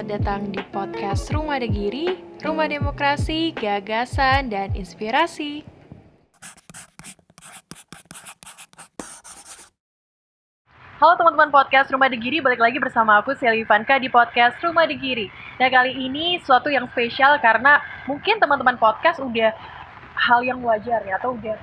selamat datang di podcast Rumah Degiri, Rumah Demokrasi, Gagasan, dan Inspirasi. Halo teman-teman podcast Rumah Degiri, balik lagi bersama aku Selly Ivanka di podcast Rumah Degiri. Nah kali ini suatu yang spesial karena mungkin teman-teman podcast udah hal yang wajar ya, atau udah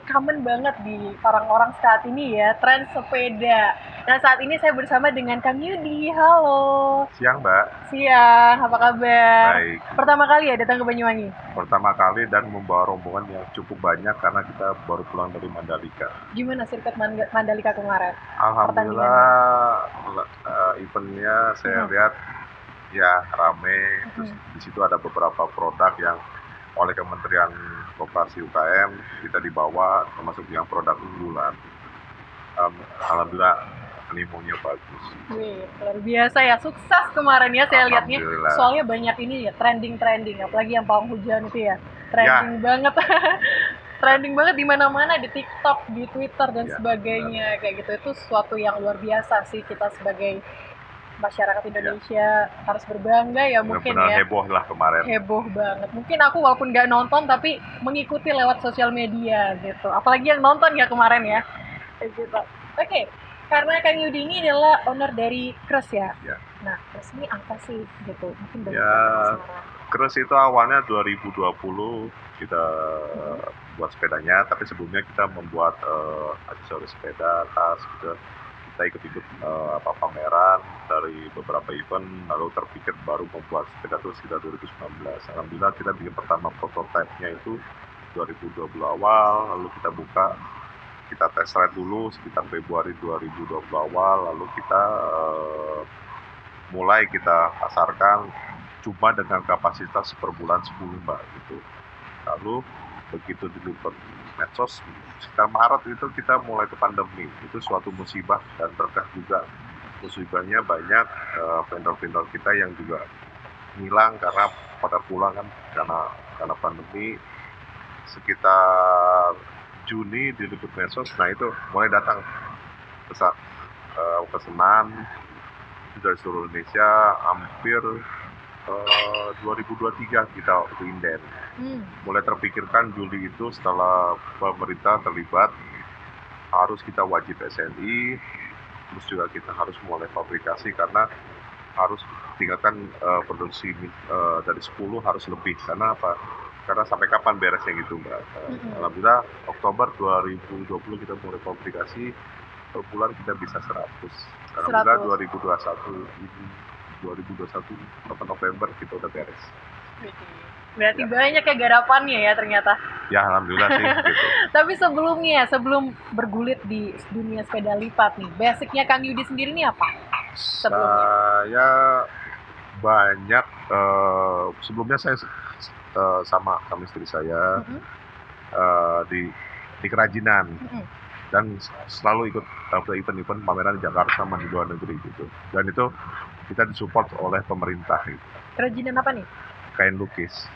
common banget di orang-orang saat ini ya, tren sepeda. Nah saat ini saya bersama dengan Kang Yudi. Halo. Siang Mbak. Siang, apa kabar? Baik. Pertama kali ya datang ke Banyuwangi? Pertama kali dan membawa rombongan yang cukup banyak karena kita baru pulang dari Mandalika. Gimana sirkuit Mandalika kemarin? Alhamdulillah eventnya saya lihat ya rame. Terus di situ ada beberapa produk yang oleh Kementerian Koperasi UKM kita dibawa, termasuk yang produk unggulan. Alhamdulillah animonya bagus. Wih, luar biasa ya, sukses kemarin ya saya lihatnya. Alhamdulillah. Soalnya banyak ini ya trending, apalagi yang pawang hujan itu ya, trending banget. Trending banget di mana-mana, di TikTok, di Twitter dan sebagainya kayak gitu. Itu sesuatu yang luar biasa sih, kita sebagai masyarakat Indonesia harus berbangga ya mungkin benar-benar ya. Heboh lah kemarin. Heboh banget. Mungkin aku walaupun nggak nonton tapi mengikuti lewat sosial media gitu. Apalagi yang nonton ya kemarin ya. Kayak gitu. Oke, karena Kang Yudi ini adalah owner dari Kres ya. Nah, Kres ini apa sih gitu? Mungkin banyak Kres itu awalnya 2020 kita buat sepedanya, tapi sebelumnya kita membuat aksesoris sepeda, tas gitu. Kita ikut-ikut pameran dari beberapa event, lalu terpikir baru membuat sepeda itu sekitar 2019. Alhamdulillah kita bikin pertama prototipe-nya itu 2020 awal, lalu kita buka, kita test ride dulu sekitar Februari 2020 awal, lalu kita mulai kita pasarkan cuma dengan kapasitas per bulan 10 Mbak gitu. Lalu begitu dilipat medsos sekitar Maret itu kita mulai ke pandemi. Itu suatu musibah dan berkah juga. Musibahnya banyak vendor-vendor kita yang juga hilang karena pada pulang kan karena pandemi. Sekitar Juni diliput medsos, nah itu mulai datang pesanan dari seluruh Indonesia. Hampir 2023 kita waktu inden. Mulai terpikirkan Juli itu setelah pemerintah terlibat harus kita wajib SNI, terus juga kita harus mulai fabrikasi karena harus tingkatkan produksi dari 10 harus lebih. Karena apa? Karena sampai kapan beresnya gitu Mbak. Alhamdulillah Oktober 2020 kita mulai fabrikasi, per bulan kita bisa 100. Alhamdulillah 2021 November kita udah beres. Berarti banyak ya garapannya ya ternyata. Ya alhamdulillah sih gitu. Tapi sebelum bergulit di dunia sepeda lipat nih, basicnya Kang Yudi sendiri nih apa? Saya banyak sebelumnya saya sama istri saya di kerajinan dan selalu ikut event-event pameran di Jakarta sama di luar negeri gitu. Dan itu kita disupport oleh pemerintah gitu. Kerajinan apa nih? Kain lukis,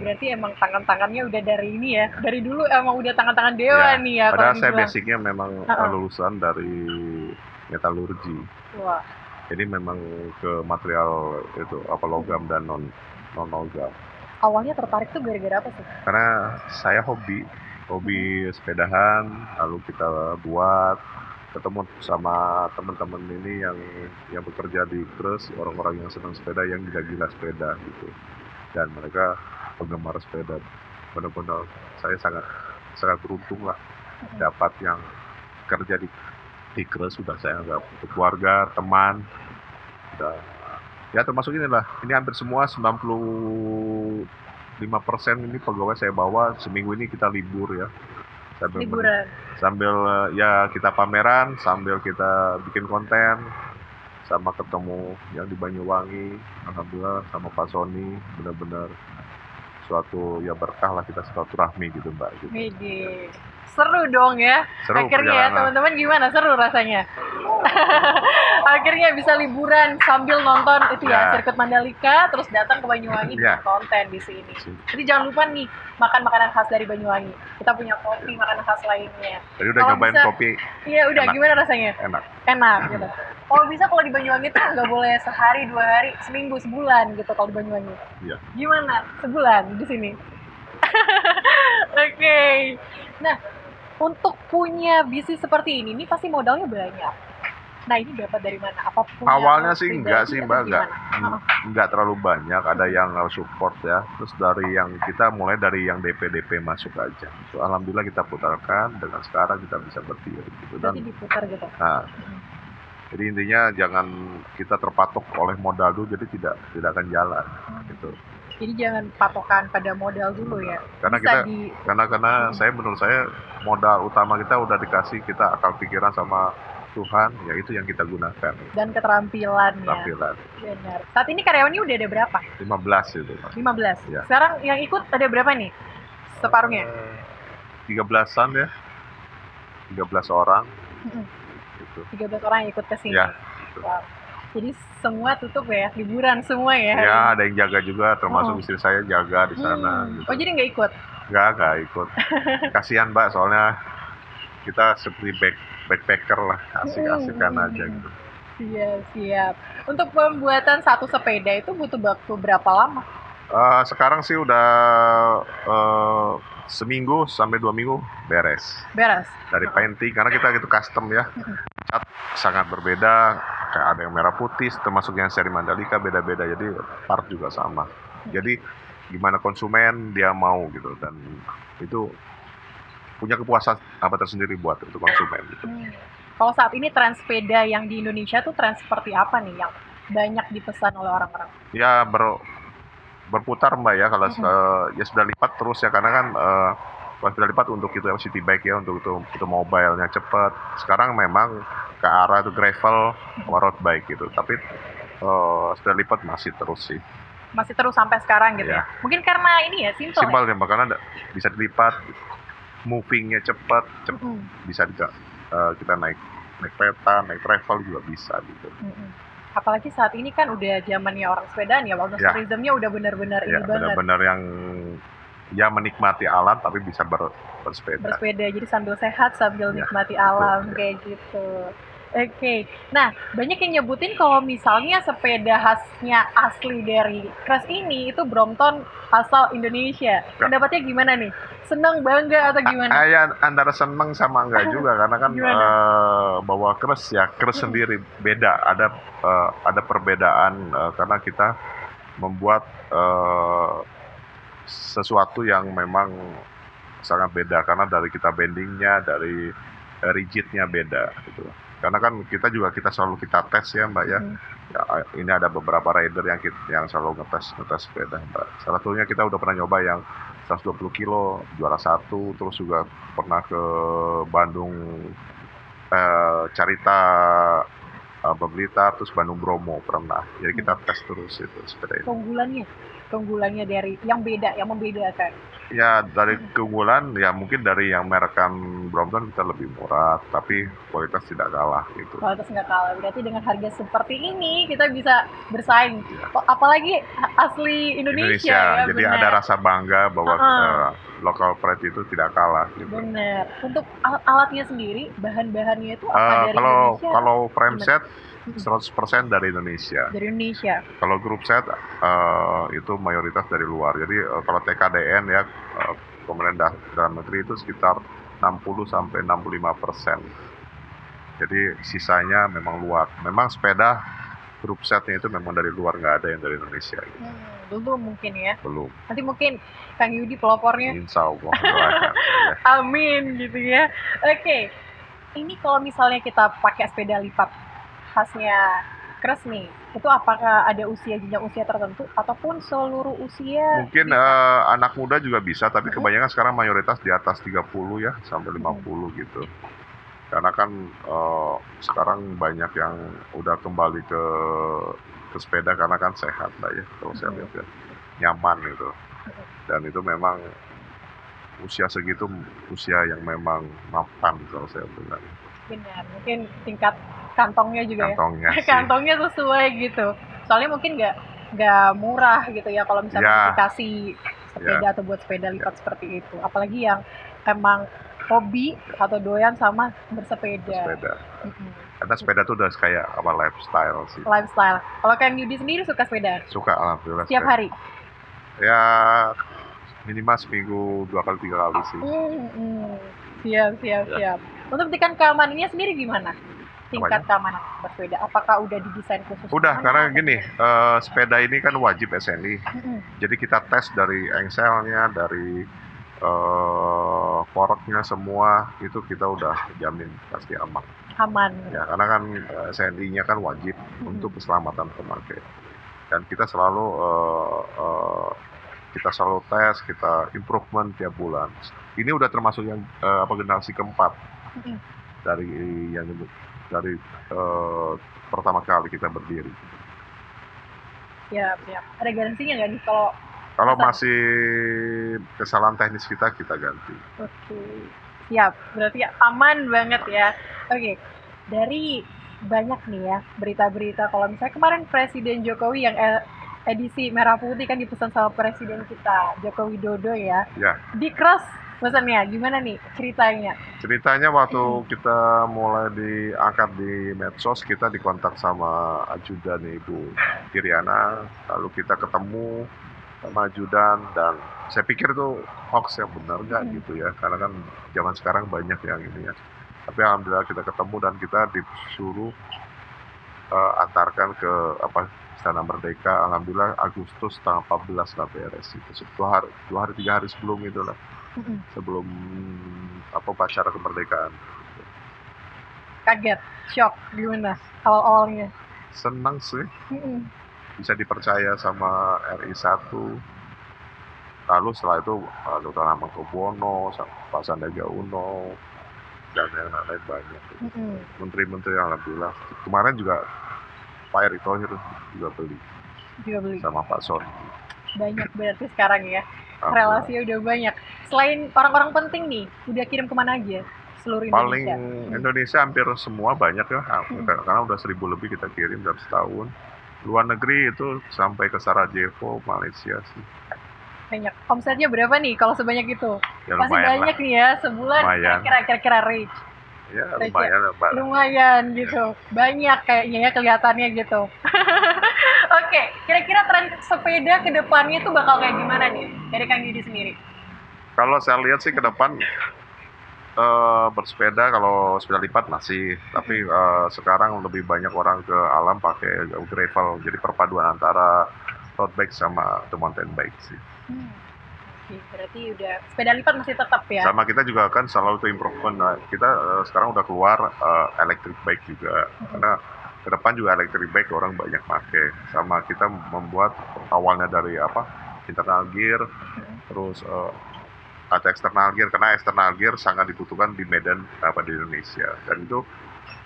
berarti emang tangan-tangannya udah dari ini ya, dari dulu emang udah tangan-tangan dewa nih ya. Padahal saya basicnya memang lulusan dari metalurgi. Wah. Jadi memang ke material itu logam dan non logam. Awalnya tertarik tuh gara-gara apa sih? Karena saya hobi sepedahan, lalu kita buat, ketemu sama teman-teman ini yang bekerja di Kres, orang-orang yang senang sepeda, yang gila-gila sepeda gitu, dan mereka penggemar sepeda. Benar-benar saya sangat beruntung lah dapat yang kerja di Kres. Sudah saya anggap keluarga, teman, dan ya termasuk inilah, ini hampir semua 95% ini pegawai saya bawa. Seminggu ini kita libur ya. Sambil ya kita pameran, sambil kita bikin konten, sama ketemu yang di Banyuwangi. Alhamdulillah sama Pak Sony, benar-benar suatu ya berkah lah kita silaturahmi gitu Mbak. Gitu. Seru dong ya. Akhirnya ya teman-teman, gimana, seru rasanya? Akhirnya bisa liburan sambil nonton itu ya sirkuit Mandalika, terus datang ke Banyuwangi bikin konten di sini. Jadi jangan lupa nih makan makanan khas dari Banyuwangi. Kita punya makanan khas lainnya. Jadi udah nyobain kopi. Iya udah, enak. Gimana rasanya? Enak gitu. Kalau bisa kalau di Banyuwangi tuh nggak boleh sehari, 2 hari, seminggu, sebulan gitu kalau di Banyuwangi. Iya. Gimana? Sebulan di sini. Oke. Nah, untuk punya bisnis seperti ini pasti modalnya banyak. Nah, ini dapat dari mana? Apa punya Awalnya sih pribadi enggak sih atau Mbak, gimana? enggak terlalu banyak. Ada yang support ya. Terus dari yang kita mulai dari yang DP masuk aja. So, alhamdulillah kita putarkan dengan sekarang kita bisa berdiri gitu. Berarti diputar gitu. Nah, jadi intinya jangan kita terpatok oleh modal dulu, jadi tidak akan jalan gitu. Jadi jangan patokan pada modal dulu ya. Karena Bisa karena menurut saya modal utama kita udah dikasih, kita akal pikiran sama Tuhan, ya itu yang kita gunakan. Dan keterampilan ya. Keterampilan. Benar. Saat ini karyawannya udah ada berapa? 15 itu Pak. 15. Ya. Sekarang yang ikut ada berapa nih? Separuhnya? 13-an ya. 13 orang. Gitu. 13 orang yang ikut ke sini. Ya. Wow. Jadi semua tutup ya, liburan semua ya. Ya, ada yang jaga juga, termasuk istri saya jaga di sana. Gitu. Oh, jadi nggak ikut? Nggak ikut. Kasihan Mbak, soalnya kita seperti backpacker lah, asik-asikan aja gitu. Iya, siap. Untuk pembuatan satu sepeda itu butuh waktu berapa lama? Sekarang sih udah seminggu sampai 2 minggu beres. Dari painting, karena kita gitu custom ya. Cat sangat berbeda, kayak ada yang merah putih, termasuk yang seri Mandalika beda-beda, jadi part juga sama. Jadi gimana konsumen dia mau gitu, dan itu punya kepuasan tersendiri buat untuk konsumen gitu. Kalau saat ini tren sepeda yang di Indonesia tuh tren seperti apa nih yang banyak dipesan oleh orang-orang? Ya berputar Mbak ya, kalau ya sudah lipat terus ya, karena kan sudah lipat untuk itu city bike ya, untuk itu mobile-nya cepat. Sekarang memang ke arah itu gravel, road bike gitu, tapi sudah lipat masih terus sih. Masih terus sampai sekarang gitu ya? Mungkin karena ini ya simpel ya, karena bisa dilipat, movingnya cepat, bisa kita naik kereta, naik travel juga bisa gitu. Apalagi saat ini kan udah zamannya orang sepedaan ya, wellness tourismnya udah benar-benar ini banget. Benar-benar yang ya menikmati alam tapi bisa bersepeda. Jadi sambil sehat sambil nikmati alam kayak gitu. Oke. Nah, banyak yang nyebutin kalau misalnya sepeda khasnya asli dari Kres ini itu Brompton asal Indonesia. Pendapatnya gimana nih? Senang, bangga atau gimana? Ya antara senang sama enggak juga, karena kan bahwa Kres sendiri beda, ada perbedaan karena kita membuat sesuatu yang memang sangat beda, karena dari kita bendingnya, dari rigidnya beda gitu. Karena kan kita selalu tes ya Mbak ya. Ini ada beberapa rider yang selalu ngetes sepeda Mbak. Salah satunya kita udah pernah nyoba yang 120 kilo juara 1, terus juga pernah ke Bandung Carita Blitar, terus Bandung Bromo pernah. Jadi kita tes terus itu sepeda ini. Keunggulannya dari yang membedakan. Ya dari keunggulan ya mungkin dari yang merekan Brompton kita lebih murah, tapi kualitas tidak kalah gitu. Kualitas nggak kalah, berarti dengan harga seperti ini kita bisa bersaing. Apalagi asli Indonesia ya. Jadi bener. Ada rasa bangga bahwa local pride itu tidak kalah gitu. Bener. Untuk alatnya sendiri, bahan-bahannya itu apa dari Indonesia? Kalau frame set 100% dari Indonesia. Kalau grup set itu mayoritas dari luar. Jadi kalau TKDN ya, komponen dalam negeri itu sekitar 60-65%. Jadi sisanya memang luar. Memang sepeda grup setnya itu memang dari luar, nggak ada yang dari Indonesia. Gitu. Belum mungkin ya? Belum. Nanti mungkin Kang Yudi pelopornya. Insya Allah. Amin gitu ya. Oke. Ini kalau misalnya kita pakai sepeda lipat khasnya Kres nih, itu apakah ada jenjang usia tertentu ataupun seluruh usia? Mungkin anak muda juga bisa, tapi kebanyakan sekarang mayoritas di atas 30 ya sampai 50 gitu. Karena kan sekarang banyak yang udah kembali ke sepeda karena kan sehat lah ya, kalau saya lihat ya, nyaman gitu. Dan itu memang usia segitu usia yang memang mapan kalau saya bilang. Benar, mungkin tingkat kantongnya juga kantongnya sesuai gitu. Soalnya mungkin nggak murah gitu ya kalau misalnya dikasih sepeda atau buat sepeda lipat seperti itu. Apalagi yang emang hobi atau doyan sama bersepeda. Sepeda. Mm-mm. Karena sepeda tuh udah kayak apa lifestyle sih. Lifestyle. Kalau Kang Yudi sendiri suka sepeda? Suka alhamdulillah. Setiap sepeda. hari? Ya minimal seminggu 2 kali 3 kali sih. Siap. Untuk tingkat keamanannya sendiri gimana? Tingkat keamanan bersepeda, apakah udah didesain khusus? Udah, karena gini, sepeda ini kan wajib SNI. Jadi kita tes dari engselnya, dari koreknya semua, itu kita udah jamin pasti aman. Aman. Ya, karena kan SNI-nya kan wajib untuk keselamatan pemakai. Dan kita selalu tes, kita improvement tiap bulan. Ini udah termasuk yang generasi keempat dari pertama kali kita berdiri. Ya. Ada garansinya nggak nih kalau masih kesalahan teknis kita ganti. Oke. Siap. Berarti aman banget ya. Oke. Dari banyak nih ya berita-berita kalau misalnya kemarin Presiden Jokowi yang edisi merah putih kan dipesan sama Presiden kita Joko Widodo ya. Ya. Di cross pesannya gimana nih ceritanya? Ceritanya waktu kita mulai diangkat di medsos, kita dikontak sama ajudan Ibu Iriana, lalu kita ketemu sama ajudan dan saya pikir itu hoax yang benar nggak gitu ya, karena kan zaman sekarang banyak yang ini ya. Tapi alhamdulillah kita ketemu dan kita disuruh antarkan ke Istana Merdeka. Alhamdulillah Agustus tanggal 14 lah beres itu. 2 hari 3 hari sebelum itulah. Sebelum upacara kemerdekaan. Kaget, shock, gimana awal-awalnya? Senang sih, bisa dipercaya sama RI 1. Lalu setelah itu Dr. Hamengkubuwono, Pak Sandiaga Uno, dan yang lain banyak. Menteri-menteri alhamdulillah. Kemarin juga Pak Erick Thohir juga beli. Sama Pak Son. Banyak berarti sekarang ya. Relasinya udah banyak. Selain orang-orang penting nih, udah kirim kemana aja? Seluruh Indonesia. Paling Indonesia hampir semua banyak ya. Karena udah 1.000 lebih kita kirim dalam setahun. Luar negeri itu sampai ke Sarajevo, Malaysia sih. Banyak. Omsetnya berapa nih kalau sebanyak itu? Ya, pasti banyak nih ya, sebulan kira-kira reach. Ya lumayan. Lumayan gitu. Banyak kayaknya ya kelihatannya gitu. Oke, kira-kira tren sepeda ke depannya itu bakal kayak gimana nih dari Kang Yudi sendiri? Kalau saya lihat sih ke depan bersepeda, kalau sepeda lipat masih, tapi sekarang lebih banyak orang ke alam pakai gravel, jadi perpaduan antara road bike sama mountain bike sih. Berarti udah sepeda lipat masih tetap ya? Sama kita juga kan selalu itu improvement. Nah, kita sekarang udah keluar electric bike juga, karena ke depan juga electric bike orang banyak pakai. Sama kita membuat awalnya dari internal gear, terus ada external gear, karena external gear sangat dibutuhkan di Medan di Indonesia. Dan itu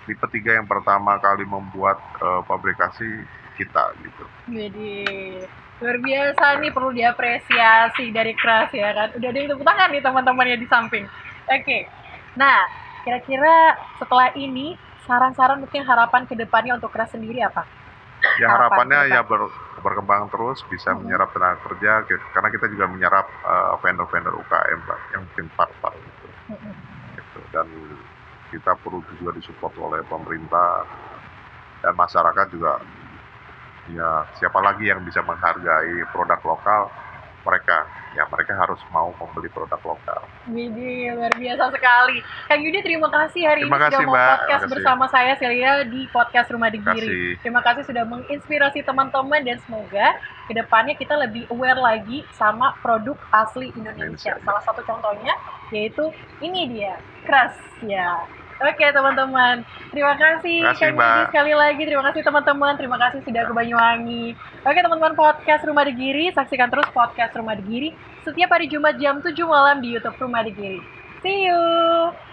tipe 3 yang pertama kali membuat pabrikasi kita gitu. Jadi luar biasa nih, perlu diapresiasi dari keras ya kan. Udah ada yang tepuk tangan nih teman-temannya di samping. Oke. Nah, kira-kira setelah ini saran-saran mungkin harapan ke depannya untuk keras sendiri apa? Ya harapannya ya berkembang terus, bisa menyerap tenaga kerja, karena kita juga menyerap vendor-vendor UKM yang mungkin part-part gitu. Dan kita perlu juga disupport oleh pemerintah dan masyarakat juga. Ya siapa lagi yang bisa menghargai produk lokal? Mereka harus mau membeli produk lokal. Widih, luar biasa sekali. Kang Yudi, terima kasih hari ini sudah mau podcast bersama saya Celia di podcast Rumah Digiri. Terima kasih sudah menginspirasi teman-teman dan semoga kedepannya kita lebih aware lagi sama produk asli Indonesia. Salah satu contohnya yaitu ini dia, Keras ya. Oke teman-teman, terima kasih Kang Yudi sekali lagi, terima kasih teman-teman, terima kasih sudah ke Banyuwangi. Oke teman-teman, podcast Rumah Digiri, saksikan terus podcast Rumah Digiri setiap hari Jumat jam 7 malam di YouTube Rumah Digiri. See you!